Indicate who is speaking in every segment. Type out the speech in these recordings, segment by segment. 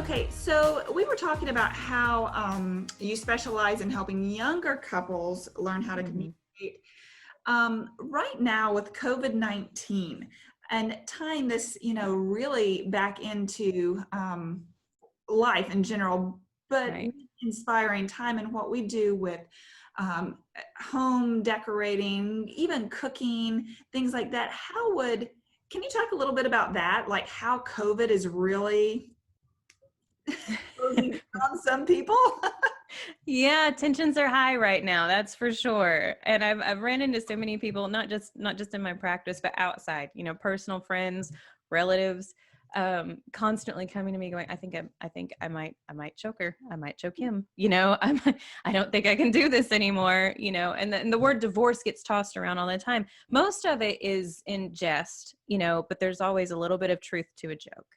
Speaker 1: Okay, so we were talking about how you specialize in helping younger couples learn how to
Speaker 2: Mhm.
Speaker 1: communicate. Right now with COVID-19 and tying this, really back into life in general, but
Speaker 2: Right.
Speaker 1: inspiring time and what we do with um, home decorating, even cooking, things like that. Can you talk a little bit about that? Like how COVID is really closing down some people?
Speaker 2: Yeah, tensions are high right now, that's for sure. And I've ran into so many people, not just in my practice, but outside, personal friends, relatives, constantly coming to me going, I think I might choke her. I might choke him. I don't think I can do this anymore, and the word divorce gets tossed around all the time. Most of it is in jest, but there's always a little bit of truth to a joke.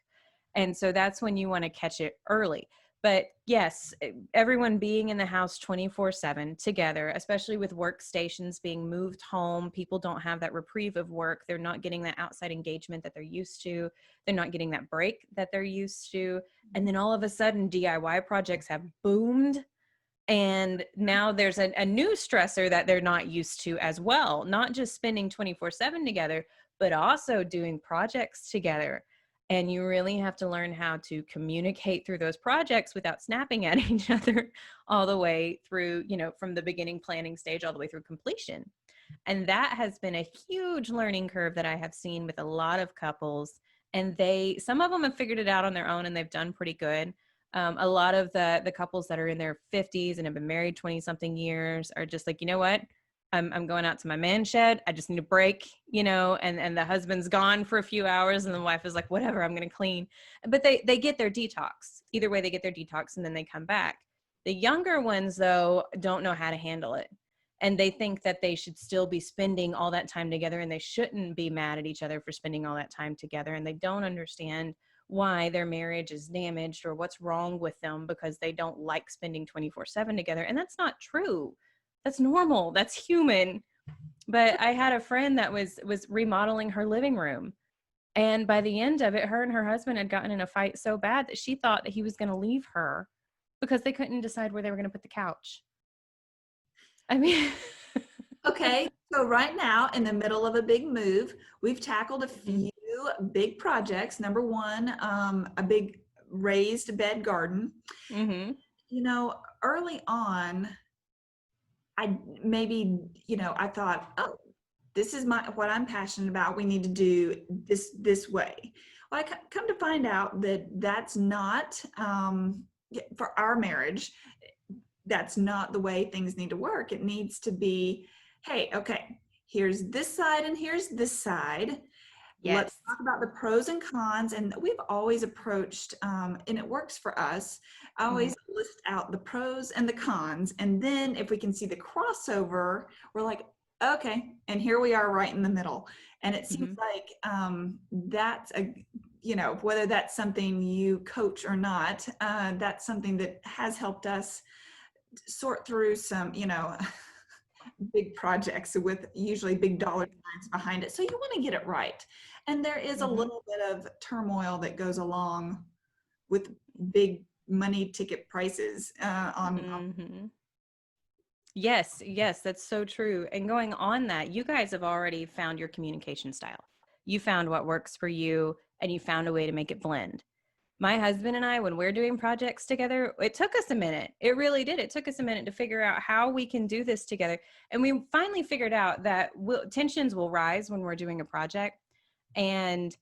Speaker 2: And so that's when you want to catch it early. But yes, everyone being in the house 24/7 together, especially with workstations being moved home, people don't have that reprieve of work. They're not getting that outside engagement that they're used to. They're not getting that break that they're used to. And then all of a sudden, DIY projects have boomed. And now there's a new stressor that they're not used to as well, not just spending 24/7 together, but also doing projects together. And you really have to learn how to communicate through those projects without snapping at each other all the way through, from the beginning planning stage all the way through completion. And that has been a huge learning curve that I have seen with a lot of couples. And some of them have figured it out on their own and they've done pretty good. A lot of the couples that are in their 50s and have been married 20 something years are just like, you know what? I'm going out to my man shed. I just need a break, and the husband's gone for a few hours and the wife is like, whatever, I'm going to clean. But they get their detox. Either way, they get their detox and then they come back. The younger ones, though, don't know how to handle it. And they think that they should still be spending all that time together and they shouldn't be mad at each other for spending all that time together. And they don't understand why their marriage is damaged or what's wrong with them because they don't like spending 24/7 together. And that's not true. That's normal. That's human. But I had a friend that was remodeling her living room. And by the end of it, her and her husband had gotten in a fight so bad that she thought that he was going to leave her because they couldn't decide where they were going to put the couch. I mean,
Speaker 1: Okay, so right now in the middle of a big move, we've tackled a
Speaker 2: Mhm.
Speaker 1: few big projects. Number one, a big raised bed garden.
Speaker 2: Mhm.
Speaker 1: Early on, I maybe, I thought, oh, this is what I'm passionate about. We need to do this way. Well, come to find out that that's not for our marriage. That's not the way things need to work. It needs to be, hey, okay, here's this side and here's this side. Let's
Speaker 2: Yes.
Speaker 1: talk about the pros and cons. And we've always approached, and it works for us. I
Speaker 2: Mhm.
Speaker 1: always list out the pros and the cons. And then if we can see the crossover, we're like, okay, and here we are right in the middle. And it seems
Speaker 2: Mhm.
Speaker 1: like that's whether that's something you coach or not, that's something that has helped us sort through some, big projects with usually big dollar signs behind it. So you want to get it right. And there is a
Speaker 2: Mhm.
Speaker 1: little bit of turmoil that goes along with big money ticket prices on.
Speaker 2: Mhm. Yes, yes, that's so true. And going on that, you guys have already found your communication style. You found what works for you and you found a way to make it blend. My husband and I, when we're doing projects together, it took us a minute. It really did. It took us a minute to figure out how we can do this together. And we finally figured out that tensions will rise when we're doing a project. And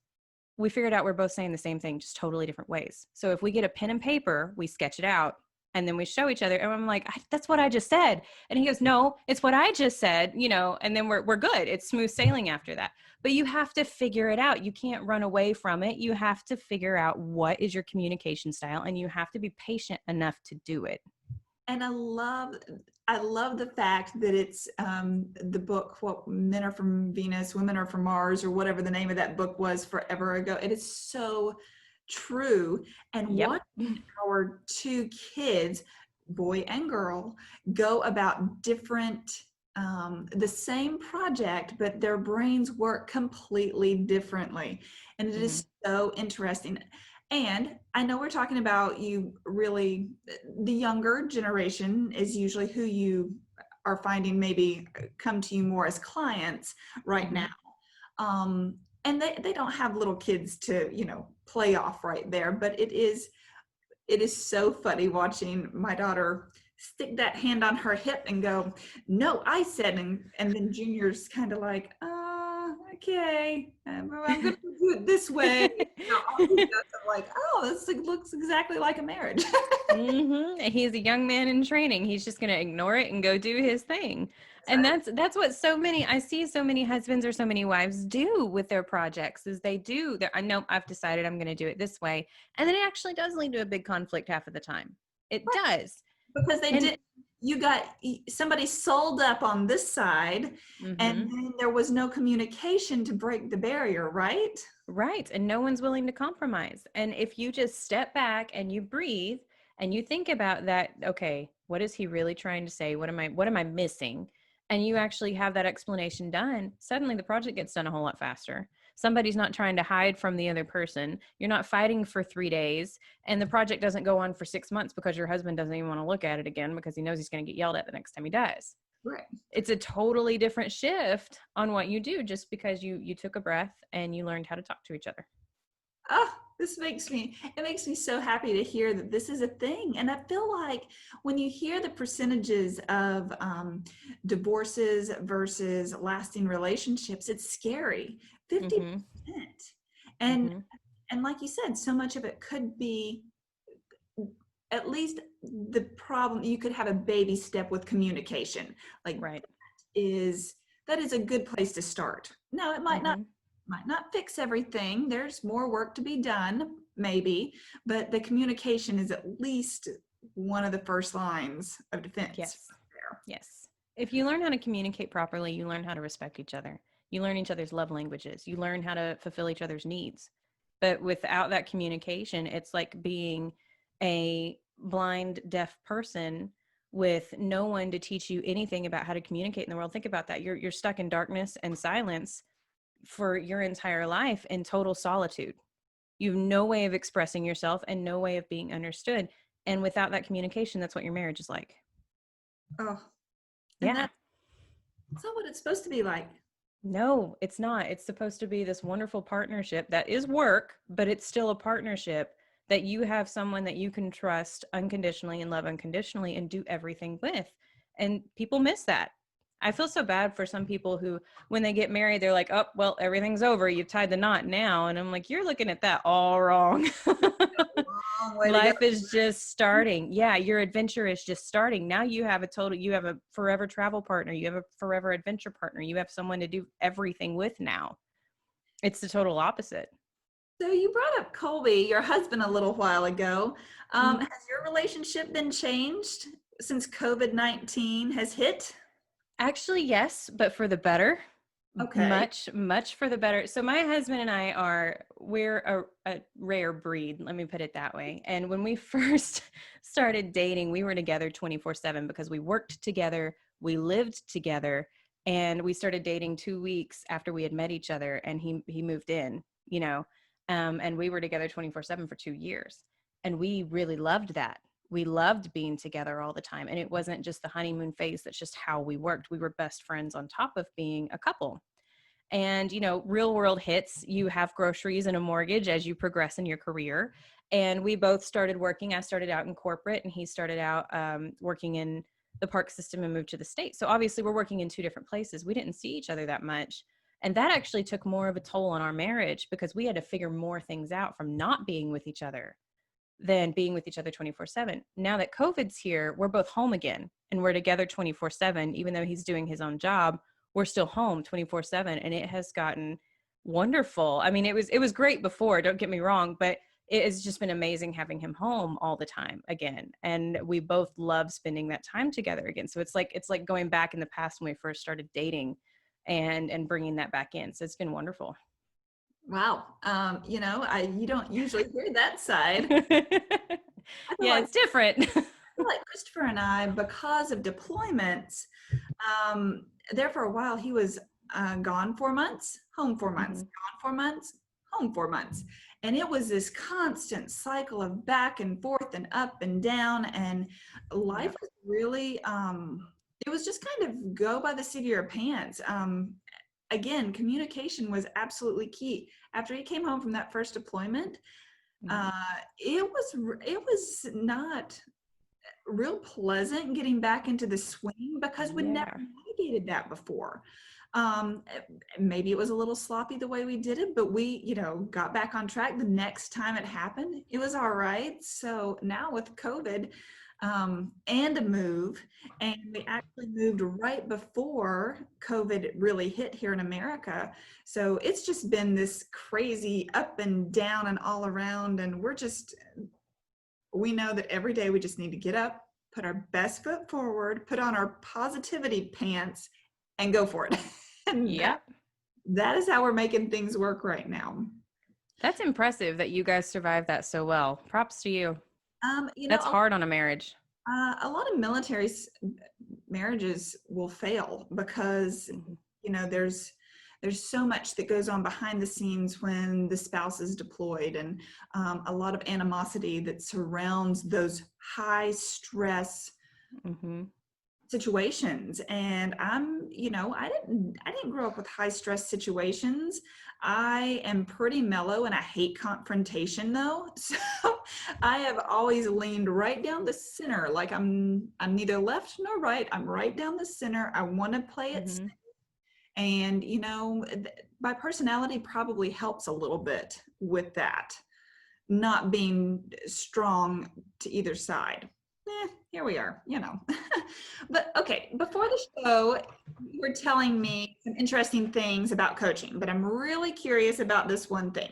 Speaker 2: we figured out we're both saying the same thing, just totally different ways. So if we get a pen and paper, we sketch it out and then we show each other. And I'm like, that's what I just said. And he goes, no, it's what I just said, and then we're good. It's smooth sailing after that. But you have to figure it out. You can't run away from it. You have to figure out what is your communication style and you have to be patient enough to do it.
Speaker 1: And I love the fact that it's the book, what Men Are From Venus, Women Are From Mars, or whatever the name of that book was forever ago. It is so true. And
Speaker 2: Yep.
Speaker 1: watching our two kids, boy and girl, go about the same project, but their brains work completely differently. And it
Speaker 2: Mm-hmm.
Speaker 1: is so interesting. And I know we're talking about you really, the younger generation is usually who you are finding maybe come to you more as clients right
Speaker 2: Mm-hmm.
Speaker 1: now. And they don't have little kids to, play off right there, but it is so funny watching my daughter stick that hand on her hip and go, "No, I said," and then Junior's kind of like, okay, I'm going to do it this way." All he does, I'm like, "Oh, this looks exactly like a marriage."
Speaker 2: He's a young man in training. He's just going to ignore it and go do his thing.
Speaker 1: That's
Speaker 2: And
Speaker 1: right.
Speaker 2: that's what I see so many husbands or so many wives do with their projects is I know I've decided I'm going to do it this way. And then it actually does lead to a big conflict half of the time. It does.
Speaker 1: Because they
Speaker 2: And
Speaker 1: did, you got somebody sold up on this side, and
Speaker 2: mhm.
Speaker 1: then there was no communication to break the barrier, right?
Speaker 2: Right. And no one's willing to compromise. And if you just step back and you breathe and you think about that, okay, what is he really trying to say? What am I missing? And you actually have that explanation done, suddenly the project gets done a whole lot faster. Somebody's not trying to hide from the other person. You're not fighting for 3 days, and the project doesn't go on for 6 months because your husband doesn't even want to look at it again because he knows he's going to get yelled at the next time he does.
Speaker 1: Right.
Speaker 2: It's a totally different shift on what you do just because you took a breath and you learned how to talk to each other.
Speaker 1: Oh, it makes me so happy to hear that this is a thing. And I feel like when you hear the percentages of divorces versus lasting relationships, it's scary. 50%.
Speaker 2: Mhm.
Speaker 1: And
Speaker 2: Mhm.
Speaker 1: and like you said, so much of it could be, at least the problem, you could have a baby step with communication. Like,
Speaker 2: Right.
Speaker 1: is that is a good place to start. No, it
Speaker 2: Mhm.
Speaker 1: might not fix everything. There's more work to be done, maybe, but the communication is at least one of the first lines of defense
Speaker 2: Yes.
Speaker 1: there.
Speaker 2: Yes. If you learn how to communicate properly, you learn how to respect each other. You learn each other's love languages. You learn how to fulfill each other's needs. But without that communication, it's like being a blind, deaf person with no one to teach you anything about how to communicate in the world. Think about that. You're stuck in darkness and silence for your entire life in total solitude. You have no way of expressing yourself and no way of being understood. And without that communication, that's what your marriage is like.
Speaker 1: Oh, and
Speaker 2: Yeah.
Speaker 1: that's not what it's supposed to be like.
Speaker 2: No, it's not. It's supposed to be this wonderful partnership that is work, but it's still a partnership that you have someone that you can trust unconditionally and love unconditionally and do everything with. And people miss that. I feel so bad for some people who, when they get married, they're like, oh, well, everything's over. You've tied the knot now. And I'm like, you're looking at that all wrong.
Speaker 1: Long way to go.
Speaker 2: Life is just starting. Yeah, your adventure is just starting. Now you have a forever travel partner. You have a forever adventure partner. You have someone to do everything with now. It's the total opposite.
Speaker 1: So you brought up Colby, your husband, a little while ago.
Speaker 2: Mhm.
Speaker 1: Has your relationship been changed since COVID-19 has hit?
Speaker 2: Actually, yes, but for the better.
Speaker 1: Okay.
Speaker 2: Much, much for the better. So my husband and I we're a rare breed, let me put it that way. And when we first started dating, we were together 24/7 because we worked together, we lived together, and we started dating 2 weeks after we had met each other, and he moved in, and we were together 24/7 for 2 years. And we really loved that. We loved being together all the time. And it wasn't just the honeymoon phase. That's just how we worked. We were best friends on top of being a couple. And real world hits. You have groceries and a mortgage as you progress in your career. And we both started working. I started out in corporate and he started out working in the park system and moved to the state. So obviously we're working in two different places. We didn't see each other that much, and that actually took more of a toll on our marriage because we had to figure more things out from not being with each other than being with each other 24/7. Now that COVID's here, we're both home again and we're together 24/7. Even though he's doing his own job, we're still home 24/7, and it has gotten wonderful. I mean, it was great before, don't get me wrong, but it has just been amazing having him home all the time again. And we both love spending that time together again. So it's like going back in the past when we first started dating and bringing that back in. So it's been wonderful.
Speaker 1: Wow. You don't usually hear that side. I feel
Speaker 2: Yeah,
Speaker 1: like
Speaker 2: it's different.
Speaker 1: Christopher and I, because of deployments, there for a while he was gone 4 months, home 4 months,
Speaker 2: Mhm.
Speaker 1: gone 4 months, home 4 months. And it was this constant cycle of back and forth and up and down. And life
Speaker 2: Yep.
Speaker 1: was really, it was just kind of go by the seat of your pants. Again, communication was absolutely key. After he came home from that first deployment,
Speaker 2: Mhm.
Speaker 1: it was not real pleasant getting back into the swing because we'd never
Speaker 2: Yeah.
Speaker 1: navigated that before. Um, Maybe it was a little sloppy the way we did it, but we, got back on track. The next time it happened, it was all right. So now with COVID, and a move, and we actually moved right before COVID really hit here in America. So it's just been this crazy up and down and all around. And we know that every day we just need to get up, put our best foot forward, put on our positivity pants, and go for it. And
Speaker 2: Yep.
Speaker 1: that is how we're making things work right now.
Speaker 2: That's impressive that you guys survived that so well. Props to you.
Speaker 1: Um, you
Speaker 2: That's
Speaker 1: know,
Speaker 2: hard on a marriage.
Speaker 1: a lot of military marriages will fail because
Speaker 2: Mhm.
Speaker 1: there's so much that goes on behind the scenes when the spouse is deployed, and a lot of animosity that surrounds those high stress
Speaker 2: Mhm.
Speaker 1: situations. And I didn't grow up with high stress situations. I am pretty mellow and I hate confrontation though. So I have always leaned right down the center. Like I'm neither left nor right. I'm right down the center. I want to play it.
Speaker 2: Mhm.
Speaker 1: And my personality probably helps a little bit with that, not being strong to either side. Here we are. But okay, before the show, you were telling me some interesting things about coaching, but I'm really curious about this one thing.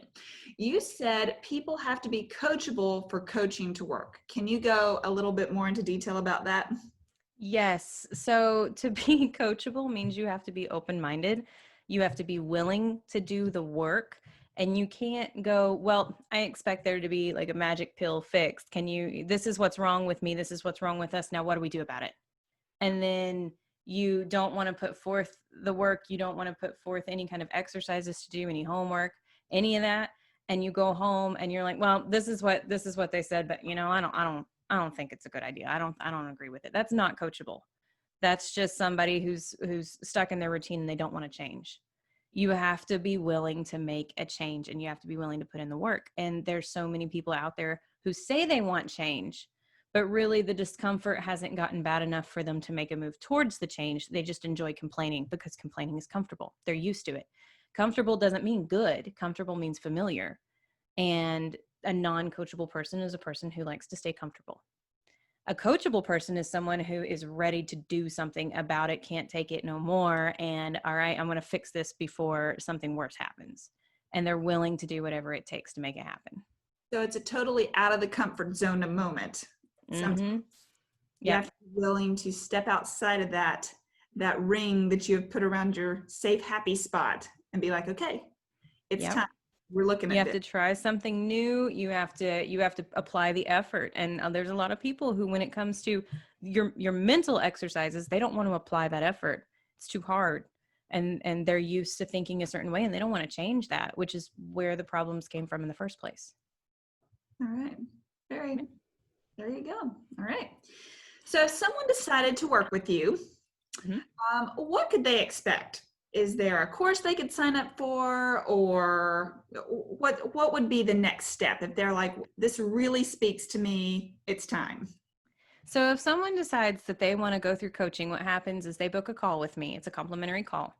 Speaker 1: You said people have to be coachable for coaching to work. Can you go a little bit more into detail about that?
Speaker 2: Yes. So to be coachable means you have to be open-minded. You have to be willing to do the work. And you can't go, well, I expect there to be like a magic pill fixed. This is what's wrong with me. This is what's wrong with us. Now, what do we do about it? And then you don't want to put forth the work. You don't want to put forth any kind of exercises to do, any homework, any of that. And you go home and you're like, well, this is what they said, but I don't think it's a good idea. I don't agree with it. That's not coachable. That's just somebody who's stuck in their routine and they don't want to change. You have to be willing to make a change and you have to be willing to put in the work. And there's so many people out there who say they want change, but really the discomfort hasn't gotten bad enough for them to make a move towards the change. They just enjoy complaining because complaining is comfortable. They're used to it. Comfortable doesn't mean good. Comfortable means familiar. And a non-coachable person is a person who likes to stay comfortable. A coachable person is someone who is ready to do something about it, can't take it no more, and all right, I'm going to fix this before something worse happens. And they're willing to do whatever it takes to make it happen.
Speaker 1: So it's a totally out of the comfort zone moment. Sometimes
Speaker 2: Mm-hmm.
Speaker 1: you
Speaker 2: Yep.
Speaker 1: have to be willing to step outside of that ring that you have put around your safe, happy spot and be like, okay, it's
Speaker 2: Yep.
Speaker 1: time. We're looking
Speaker 2: You
Speaker 1: at
Speaker 2: have
Speaker 1: this.
Speaker 2: to try something new. You have to apply the effort. And there's a lot of people who, when it comes to your mental exercises, they don't want to apply that effort. It's too hard. And they're used to thinking a certain way and they don't want to change that, which is where the problems came from in the first place.
Speaker 1: All right. There you go. All right. So if someone decided to work with you,
Speaker 2: Mhm.
Speaker 1: what could they expect? Is there a course they could sign up for, or what would be the next step if they're like, this really speaks to me, it's time?
Speaker 2: So if someone decides that they want to go through coaching, what happens is they book a call with me. It's a complimentary call.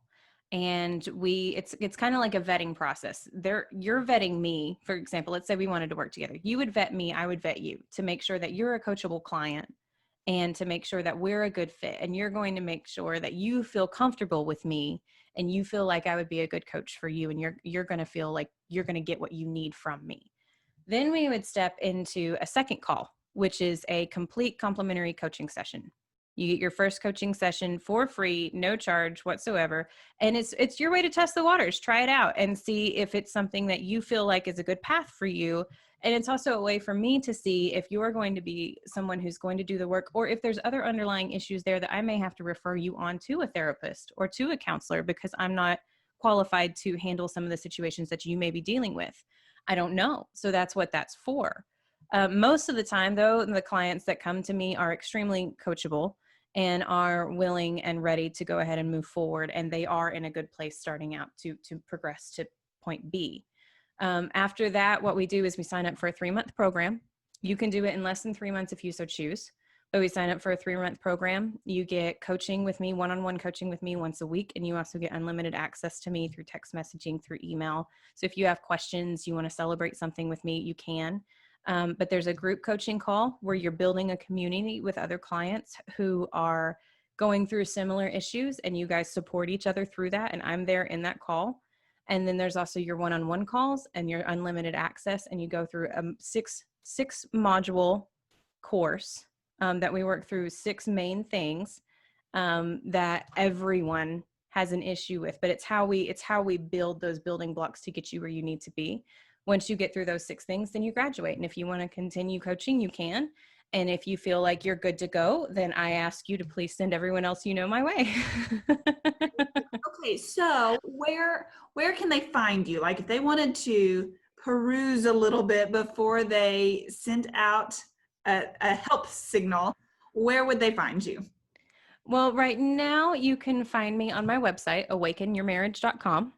Speaker 2: And it's kind of like a vetting process. You're vetting me, for example. Let's say we wanted to work together. You would vet me, I would vet you to make sure that you're a coachable client and to make sure that we're a good fit. And you're going to make sure that you feel comfortable with me and you feel like I would be a good coach for you, and you're going to feel like you're going to get what you need from me. Then we would step into a second call, which is a complete complimentary coaching session. You get your first coaching session for free, no charge whatsoever. And it's your way to test the waters, try it out and see if it's something that you feel like is a good path for you. And it's also a way for me to see if you're going to be someone who's going to do the work, or if there's other underlying issues there that I may have to refer you on to a therapist or to a counselor because I'm not qualified to handle some of the situations that you may be dealing with? I don't know. So that's what that's for. Most of the time, though, the clients that come to me are extremely coachable and are willing and ready to go ahead and move forward. And they are in a good place starting out to progress to point B. After that, what we do is we sign up for a 3-month program. You can do it in less than 3 months if you so choose. But we sign up for a 3-month program. You get coaching with me, one-on-one coaching with me once a week. And you also get unlimited access to me through text messaging, through email. So if you have questions, you want to celebrate something with me, you can. But there's a group coaching call where you're building a community with other clients who are going through similar issues, and you guys support each other through that. And I'm there in that call. And then there's also your one-on-one calls and your unlimited access. And you go through a six module course that we work through 6 main things that everyone has an issue with, but it's how we build those building blocks to get you where you need to be. Once you get through those 6 things, then you graduate. And if you want to continue coaching, you can. And if you feel like you're good to go, then I ask you to please send everyone else you know my way.
Speaker 1: Okay, so where can they find you? Like if they wanted to peruse a little bit before they sent out a help signal, where would they find you?
Speaker 2: Well, right now you can find me on my website, awakenyourmarriage.com.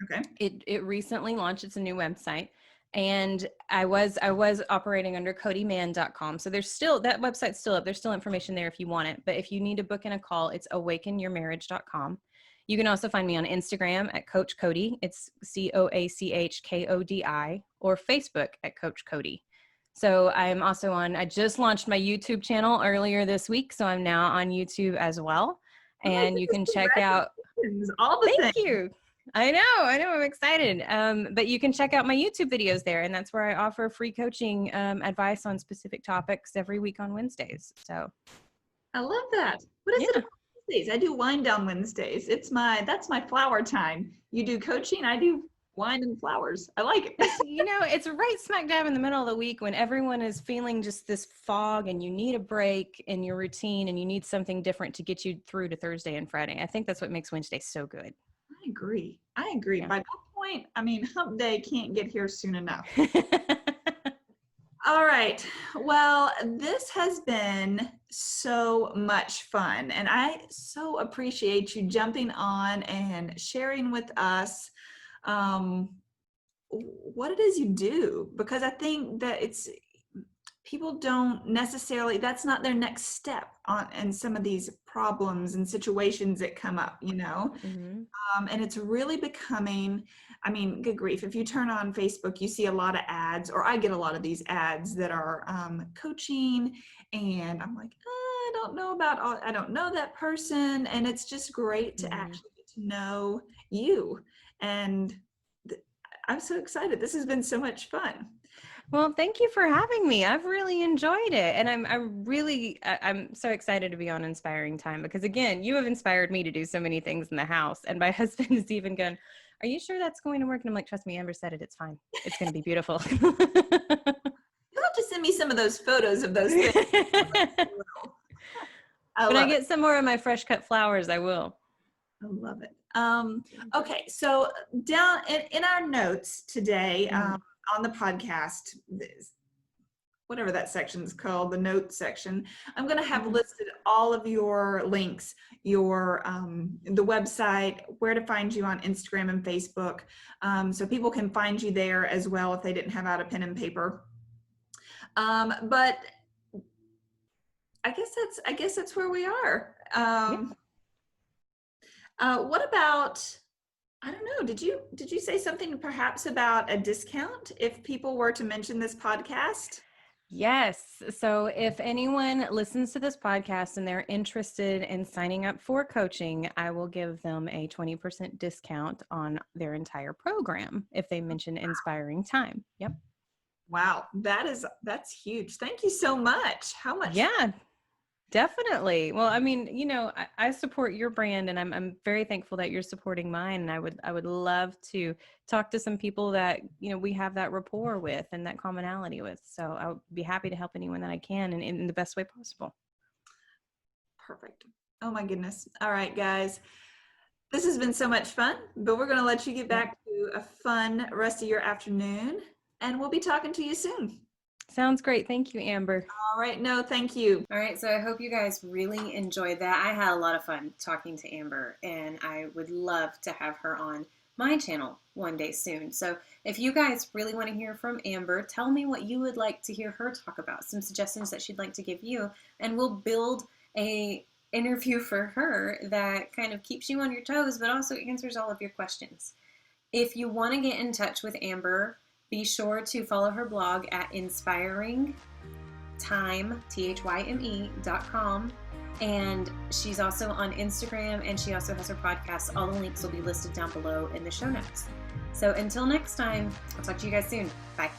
Speaker 1: Okay.
Speaker 2: It recently launched. It's a new website. And I was operating under codymann.com. So there's still, that website's still up. There's still information there if you want it. But if you need to book in a call, it's awakenyourmarriage.com. You can also find me on Instagram at Coach Kodi. It's CoachKodi, or Facebook at Coach Kodi. So I'm also I just launched my YouTube channel earlier this week. So I'm now on YouTube as well. And you can check out
Speaker 1: all the
Speaker 2: Thank
Speaker 1: things.
Speaker 2: you. I know, I'm excited. But you can check out my YouTube videos there. And that's where I offer free coaching advice on specific topics every week on Wednesdays. So
Speaker 1: I love that. What is it about Wednesdays? I do wine down Wednesdays. That's my flower time. You do coaching, I do wine and flowers. I like it.
Speaker 2: It's right smack dab in the middle of the week when everyone is feeling just this fog and you need a break in your routine and you need something different to get you through to Thursday and Friday. I think that's what makes Wednesday so good.
Speaker 1: I agree. Yeah. By that point, hump day can't get here soon enough. All right. Well, this has been so much fun, and I so appreciate you jumping on and sharing with us what it is you do, because I think that people don't necessarily, that's not their next step in some of these problems and situations that come up,
Speaker 2: Mm-hmm.
Speaker 1: And it's really becoming, good grief, if you turn on Facebook, you see a lot of ads, or I get a lot of these ads that are coaching, and I'm like, I don't know that person. And it's just great to actually get to know you. And I'm so excited. This has been so much fun.
Speaker 2: Well, thank you for having me. I've really enjoyed it. And I'm so excited to be on Inspiring Thyme because, again, you have inspired me to do so many things in the house. And my husband is even going, are you sure that's going to work? And I'm like, trust me, Amber said it. It's fine. It's going to be beautiful.
Speaker 1: You'll have to send me some of those photos of those things.
Speaker 2: When I get some more of my fresh cut flowers, I will.
Speaker 1: I love it. Okay, so down in our notes today, on the podcast, whatever that section is called, the notes section, I'm going to have listed all of your links, your the website, where to find you on Instagram and Facebook, so people can find you there as well if they didn't have out a pen and paper. But I guess that's where we are. What about, I don't know, did you say something perhaps about a discount if people were to mention this podcast?
Speaker 2: Yes. So if anyone listens to this podcast and they're interested in signing up for coaching, I will give them a 20% discount on their entire program if they mention Inspiring Thyme. Yep.
Speaker 1: Wow. That's huge. Thank you so much. How much?
Speaker 2: Yeah. Definitely. Well, I support your brand, and I'm very thankful that you're supporting mine. And I would love to talk to some people that, we have that rapport with and that commonality with. So I would be happy to help anyone that I can and in the best way possible.
Speaker 1: Perfect. Oh my goodness. All right, guys. This has been so much fun, but we're going to let you get back to a fun rest of your afternoon, and we'll be talking to you soon.
Speaker 2: Sounds great. Thank you, Amber.
Speaker 1: All right. No, thank you.
Speaker 3: All right, so I hope you guys really enjoyed that. I had a lot of fun talking to Amber, and I would love to have her on my channel one day soon. So if you guys really want to hear from Amber, tell me what you would like to hear her talk about, some suggestions that she'd like to give you, and we'll build a interview for her that kind of keeps you on your toes, but also answers all of your questions. If you want to get in touch with Amber, be sure to follow her blog at Inspiring Thyme, THYME.com. And she's also on Instagram, and she also has her podcast. All the links will be listed down below in the show notes. So until next time, I'll talk to you guys soon. Bye.